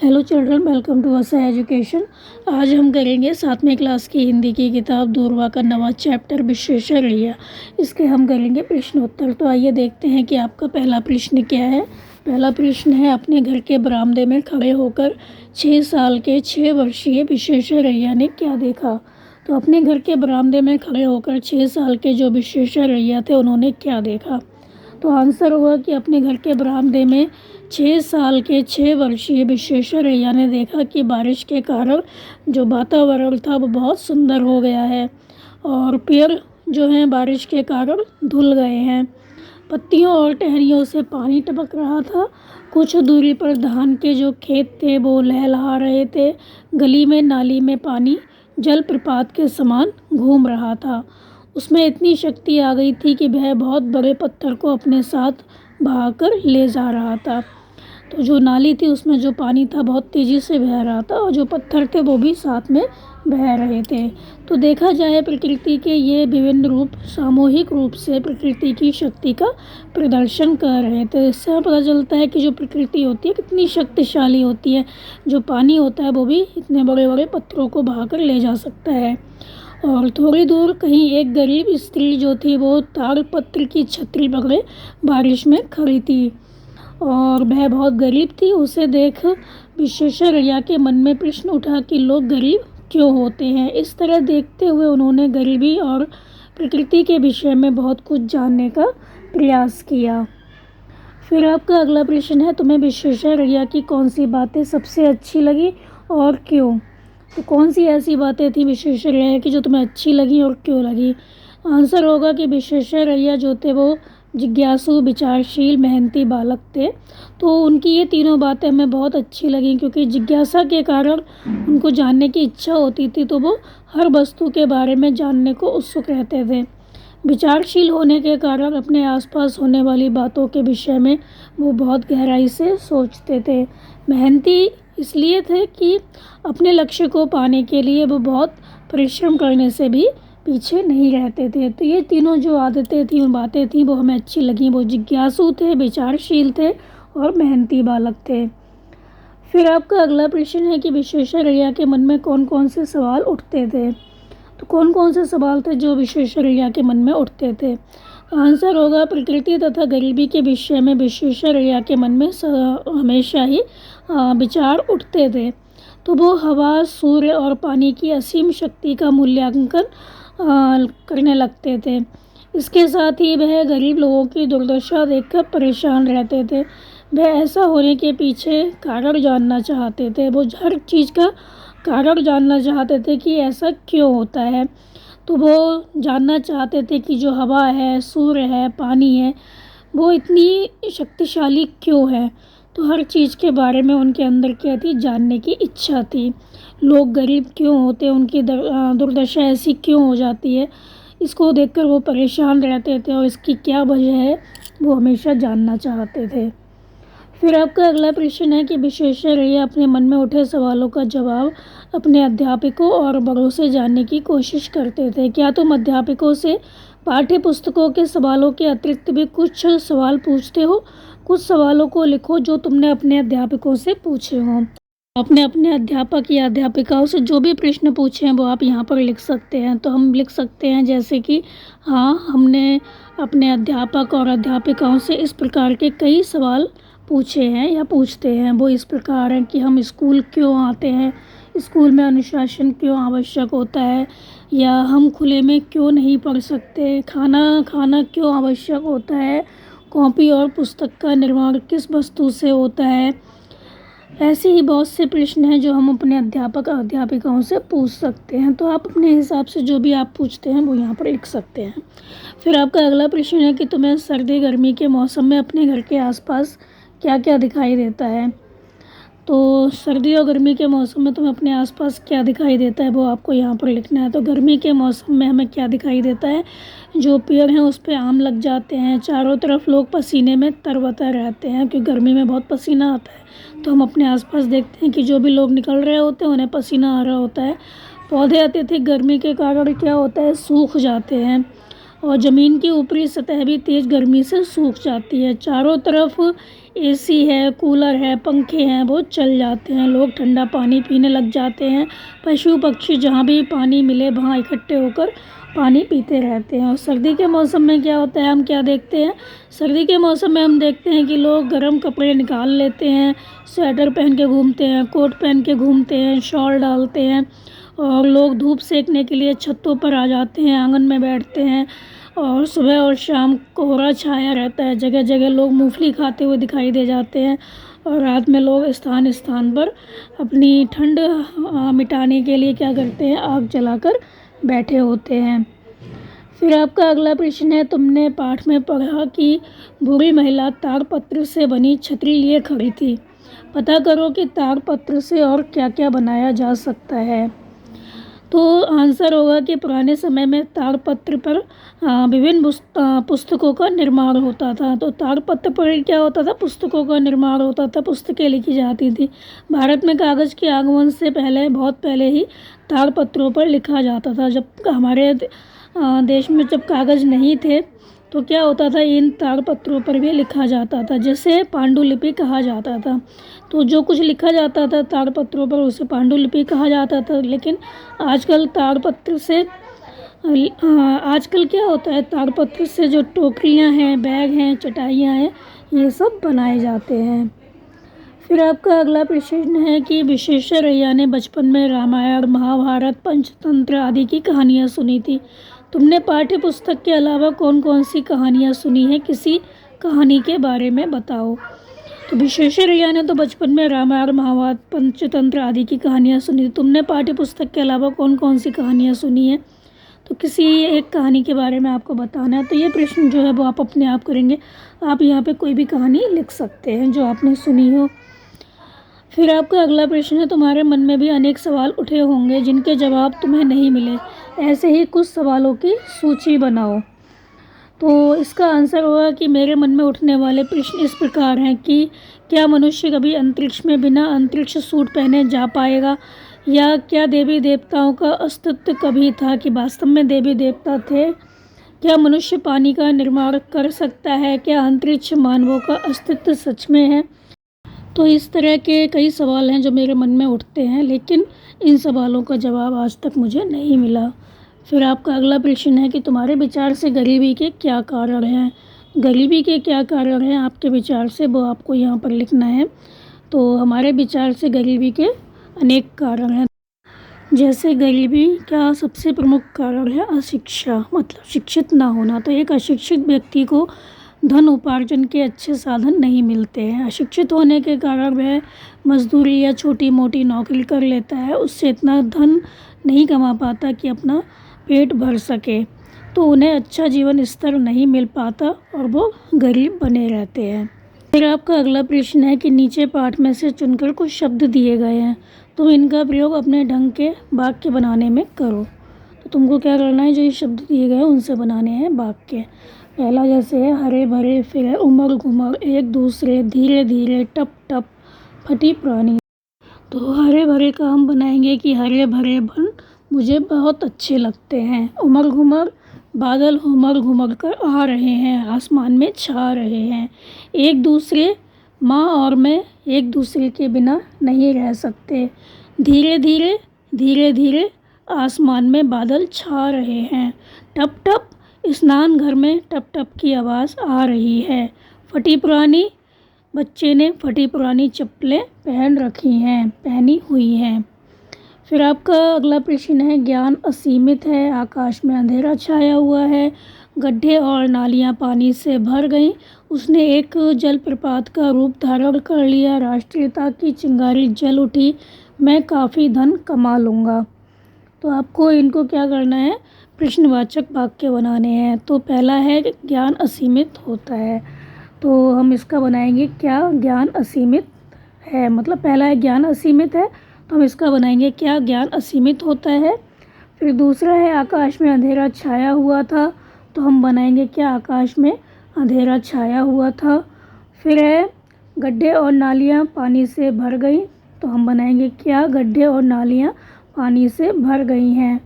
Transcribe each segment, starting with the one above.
Hello children, welcome to असा education. आज हम करेंगे 7वीं क्लास की हिंदी की किताब दूरवा का नवा चैप्टर विशेषण। इसके हम करेंगे प्रश्नोत्तर। तो आइए देखते हैं कि आपका पहला प्रश्न क्या है। पहला प्रश्न है, अपने घर के बरामदे में खड़े होकर 6 साल के 6 वर्षीय विशेषण ने क्या देखा। तो अपने घर के बरामदे में खड़े होकर 6 साल के जो विशेषण थे उन्होंने क्या देखा। तो आंसर हुआ कि अपने घर के बरामदे में 6 साल के 6 वर्षीय विशेषण ने देखा कि बारिश के कारण जो वातावरण था वो बहुत सुंदर हो गया है और पेड़ जो हैं बारिश के कारण धुल गए हैं। पत्तियों और टहनियों से पानी टपक रहा था। कुछ दूरी पर धान के जो खेत थे वो लहलहा रहे थे। गली में नाली में पानी जलप्रपात के समान घूम रहा था। उसमें इतनी शक्ति आ गई थी कि वह बहुत बड़े पत्थर को अपने साथ बहाकर ले जा रहा था। तो जो नाली थी उसमें जो पानी था बहुत तेज़ी से बह रहा था और जो पत्थर थे वो भी साथ में बह रहे थे। तो देखा जाए प्रकृति के ये विभिन्न रूप सामूहिक रूप से प्रकृति की शक्ति का प्रदर्शन कर रहे थे। इससे पता चलता है कि जो प्रकृति होती है कितनी शक्तिशाली होती है। जो पानी होता है वो भी इतने बड़े बड़े पत्थरों को बहाकर ले जा सकता है। और थोड़ी दूर कहीं एक गरीब स्त्री जो थी वो ताड़पत्र की छतरी पकड़े बारिश में खड़ी थी और वह बहुत गरीब थी। उसे देख विशेषज्ञ के मन में प्रश्न उठा कि लोग गरीब क्यों होते हैं। इस तरह देखते हुए उन्होंने गरीबी और प्रकृति के विषय में बहुत कुछ जानने का प्रयास किया। फिर आपका अगला प्रश्न है, तुम्हें विशेषज्ञ की कौन सी बातें सबसे अच्छी लगी और क्यों। तो कौन सी ऐसी बातें थी विशेषज्ञ की जो तुम्हें अच्छी लगी और क्यों लगी। आंसर होगा कि विशेषज्ञ जो थे वो जिज्ञासु, विचारशील, मेहनती बालक थे। तो उनकी ये तीनों बातें हमें बहुत अच्छी लगी क्योंकि जिज्ञासा के कारण उनको जानने की इच्छा होती थी। तो वो हर वस्तु के बारे में जानने को उत्सुक रहते थे। विचारशील होने के कारण अपने आसपास होने वाली बातों के विषय में वो बहुत गहराई से सोचते थे। मेहनती इसलिए थे कि अपने लक्ष्य को पाने के लिए वो बहुत परिश्रम करने से भी पीछे नहीं रहते थे। तो ये तीनों जो आदतें थी, बातें थी वो हमें अच्छी लगी। वो जिज्ञासु थे, विचारशील थे और मेहनती बालक थे। फिर आपका अगला प्रश्न है कि विशेषज्ञ के मन में कौन कौन से सवाल उठते थे। तो कौन कौन से सवाल थे जो विशेषज्ञ के मन में उठते थे। आंसर होगा प्रकृति तथा गरीबी के विषय में विशेषज्ञ के मन में हमेशा ही विचार उठते थे। तो वो हवा, सूर्य और पानी की असीम शक्ति का मूल्यांकन करने लगते थे। इसके साथ ही वह गरीब लोगों की दुर्दशा देखकर परेशान रहते थे। वह ऐसा होने के पीछे कारण जानना चाहते थे। वो हर चीज़ का कारण जानना चाहते थे कि ऐसा क्यों होता है। तो वो जानना चाहते थे कि जो हवा है, सूर्य है, पानी है, वो इतनी शक्तिशाली क्यों है। तो हर चीज़ के बारे में उनके अंदर क्या थी, जानने की इच्छा थी। लोग गरीब क्यों होते हैं, उनकी दुर्दशा ऐसी क्यों हो जाती है, इसको देखकर वो परेशान रहते थे और इसकी क्या वजह है वो हमेशा जानना चाहते थे। फिर आपका अगला प्रश्न है कि विशेषज्ञ अपने मन में उठे सवालों का जवाब अपने अध्यापकों और बड़ों से जानने की कोशिश करते थे। क्या तुम अध्यापकों से पाठ्य पुस्तकों के सवालों के अतिरिक्त भी कुछ सवाल पूछते हो। कुछ सवालों को लिखो जो तुमने अपने अध्यापकों से पूछे हों। आपने अपने अध्यापक या अध्यापिकाओं से जो भी प्रश्न पूछे हैं वो आप यहाँ पर लिख सकते हैं। तो हम लिख सकते हैं जैसे कि हाँ, हमने अपने अध्यापक और अध्यापिकाओं से इस प्रकार के कई सवाल पूछे हैं या पूछते हैं। वो इस प्रकार हैं कि हम स्कूल क्यों आते हैं, स्कूल में अनुशासन क्यों आवश्यक होता है, या हम खुले में क्यों नहीं पढ़ सकते, खाना खाना क्यों आवश्यक होता है, कॉपी और पुस्तक का निर्माण किस वस्तु से होता है। ऐसे ही बहुत से प्रश्न हैं जो हम अपने अध्यापक और अध्यापिकाओं से पूछ सकते हैं। तो आप अपने हिसाब से जो भी आप पूछते हैं वो यहाँ पर लिख सकते हैं। फिर आपका अगला प्रश्न है कि तुम्हें सर्दी गर्मी के मौसम में अपने घर के आसपास क्या क्या दिखाई देता है। तो सर्दी और गर्मी के मौसम में तुम्हें अपने आसपास क्या दिखाई देता है वो आपको यहाँ पर लिखना है। तो गर्मी के मौसम में हमें क्या दिखाई देता है, जो पेड़ हैं उस पर आम लग जाते हैं। चारों तरफ लोग पसीने में तरबतर रहते हैं क्योंकि गर्मी में बहुत पसीना आता है। तो हम अपने आसपास देखते हैं कि जो भी लोग निकल रहे होते हैं उन्हें पसीना आ रहा होता है। पौधे अत्यधिक गर्मी के कारण क्या होता है, सूख जाते हैं और ज़मीन की ऊपरी सतह भी तेज़ गर्मी से सूख जाती है। चारों तरफ एसी है, कूलर है, पंखे हैं, वो चल जाते हैं। लोग ठंडा पानी पीने लग जाते हैं। पशु पक्षी जहाँ भी पानी मिले वहाँ इकट्ठे होकर पानी पीते रहते हैं। और सर्दी के मौसम में क्या होता है, हम क्या देखते हैं, सर्दी के मौसम में हम देखते हैं कि लोग गर्म कपड़े निकाल लेते हैं, स्वेटर पहन के घूमते हैं, कोट पहन के घूमते हैं, शॉल डालते हैं, और लोग धूप सेकने के लिए छतों पर आ जाते हैं, आंगन में बैठते हैं। और सुबह और शाम कोहरा छाया रहता है, जगह जगह लोग मूंगफली खाते हुए दिखाई दे जाते हैं। और रात में लोग स्थान स्थान पर अपनी ठंड मिटाने के लिए क्या करते हैं, आग जलाकर बैठे होते हैं। फिर आपका अगला प्रश्न है, तुमने पाठ में पढ़ा कि बूढ़ी महिला ताड़पत्र से बनी छतरी लिए खड़ी थी। पता करो कि ताड़पत्र से और क्या क्या बनाया जा सकता है। तो आंसर होगा कि पुराने समय में ताड़पत्र पर विभिन्न पुस्तकों का निर्माण होता था। तो ताड़पत्र पर क्या होता था, पुस्तकों का निर्माण होता था, पुस्तकें लिखी जाती थी। भारत में कागज़ के आगमन से पहले, बहुत पहले ही ताड़पत्रों पर लिखा जाता था। जब हमारे देश में जब कागज़ नहीं थे तो क्या होता था, इन ताड़पत्रों पर भी लिखा जाता था, जिसे पांडुलिपि कहा जाता था। तो जो कुछ लिखा जाता था ताड़पत्रों पर उसे पांडुलिपि कहा जाता था। लेकिन आजकल ताड़पत्र से आजकल क्या होता है, ताड़पत्र से जो टोकरियां हैं, बैग हैं, चटाइयाँ हैं, ये सब बनाए जाते हैं। फिर आपका अगला प्रश्न है कि विश्वेश्वरैया ने बचपन में रामायण, महाभारत, पंचतंत्र आदि की कहानियाँ सुनी थी। तुमने पाठ्य पुस्तक के अलावा कौन कौन सी कहानियाँ सुनी हैं, किसी कहानी के बारे में बताओ। तो विश्वेश्वरैया ने तो बचपन में रामायण, महाभारत, पंचतंत्र आदि की कहानियाँ सुनी। तुमने पाठ्य पुस्तक के अलावा कौन कौन सी कहानियाँ सुनी हैं, तो किसी एक कहानी के बारे में आपको बताना है। तो ये प्रश्न जो है वो आप अपने आप करेंगे। आप यहाँ पे कोई भी कहानी लिख सकते हैं जो आपने सुनी हो। फिर आपका अगला प्रश्न है, तुम्हारे मन में भी अनेक सवाल उठे होंगे जिनके जवाब तुम्हें नहीं मिले। ऐसे ही कुछ सवालों की सूची बनाओ। तो इसका आंसर होगा कि मेरे मन में उठने वाले प्रश्न इस प्रकार हैं कि क्या मनुष्य कभी अंतरिक्ष में बिना अंतरिक्ष सूट पहने जा पाएगा, या क्या देवी देवताओं का अस्तित्व कभी था, कि वास्तव में देवी देवता थे, क्या मनुष्य पानी का निर्माण कर सकता है, क्या अंतरिक्ष मानवों का अस्तित्व सच में है। तो इस तरह के कई सवाल हैं जो मेरे मन में उठते हैं, लेकिन इन सवालों का जवाब आज तक मुझे नहीं मिला। फिर आपका अगला प्रश्न है कि तुम्हारे विचार से गरीबी के क्या कारण हैं। गरीबी के क्या कारण हैं आपके विचार से, वो आपको यहाँ पर लिखना है। तो हमारे विचार से गरीबी के अनेक कारण हैं। जैसे गरीबी का सबसे प्रमुख कारण है अशिक्षा, मतलब शिक्षित ना होना। तो एक अशिक्षित व्यक्ति को धन उपार्जन के अच्छे साधन नहीं मिलते हैं। अशिक्षित होने के कारण वह मजदूरी या छोटी मोटी नौकरी कर लेता है, उससे इतना धन नहीं कमा पाता कि अपना पेट भर सके, तो उन्हें अच्छा जीवन स्तर नहीं मिल पाता और वो गरीब बने रहते हैं। फिर आपका अगला प्रश्न है कि नीचे पाठ में से चुनकर कुछ शब्द दिए गए हैं, तुम इनका प्रयोग अपने ढंग के वाक्य बनाने में करो। तो तुमको क्या करना है, जो ये शब्द दिए गए हैं उनसे बनाने हैं वाक्य। पहला जैसे है हरे भरे, फिर है उमड़ घुमड़, एक दूसरे, धीरे धीरे, टप टप, फटी पुरानी। तो हरे भरे का हम बनाएंगे कि हरे भरे वन मुझे बहुत अच्छे लगते हैं। उमड़ घुमड़, बादल उमड़ घुमड़ कर आ रहे हैं, आसमान में छा रहे हैं। एक दूसरे, माँ और मैं एक दूसरे के बिना नहीं रह सकते। धीरे धीरे, धीरे धीरे आसमान में बादल छा रहे हैं। टप टप, स्नान घर में टप टप की आवाज़ आ रही है। फटी पुरानी, बच्चे ने फटी पुरानी चप्पलें पहनी हुई हैं। फिर आपका अगला प्रश्न है, ज्ञान असीमित है, आकाश में अंधेरा छाया हुआ है, गड्ढे और नालियाँ पानी से भर गईं, उसने एक जलप्रपात का रूप धारण कर लिया, राष्ट्रीयता की चिंगारी जल उठी, मैं काफ़ी धन कमा लूँगा। तो आपको इनको क्या करना है, प्रश्नवाचक वाक्य बनाने हैं। तो पहला है ज्ञान असीमित होता है, तो हम इसका बनाएंगे क्या ज्ञान असीमित है, मतलब पहला है ज्ञान असीमित है, तो हम इसका बनाएंगे क्या ज्ञान असीमित होता है। फिर दूसरा है आकाश में अंधेरा छाया हुआ था, तो हम बनाएंगे क्या आकाश में अंधेरा छाया हुआ था। फिर है गड्ढे और नालियाँ पानी से भर गई, तो हम बनाएंगे क्या गड्ढे और नालियाँ पानी से भर गई हैं।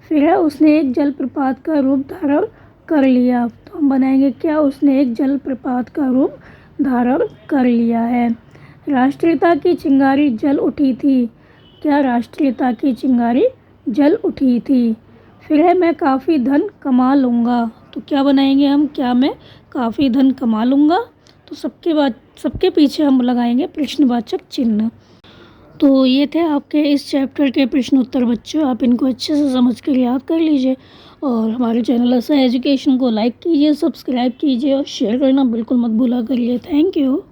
फिर है उसने एक जलप्रपात का रूप धारण कर लिया, तो हम बनाएंगे क्या उसने एक जलप्रपात का रूप धारण कर लिया है। राष्ट्रीयता की चिंगारी जल उठी थी। क्या राष्ट्रीयता की चिंगारी जल उठी थी। फिर है मैं काफ़ी धन कमा लूँगा। तो क्या बनाएंगे हम, क्या मैं काफ़ी धन कमा लूँगा। तो सबके पीछे हम लगाएंगे प्रश्नवाचक चिन्ह। तो ये थे आपके इस चैप्टर के प्रश्न उत्तर बच्चों। आप इनको अच्छे से समझ कर याद कर लीजिए और हमारे चैनल ऐसा एजुकेशन को लाइक कीजिए, सब्सक्राइब कीजिए और शेयर करना बिल्कुल मत भूला करिए। Thank you.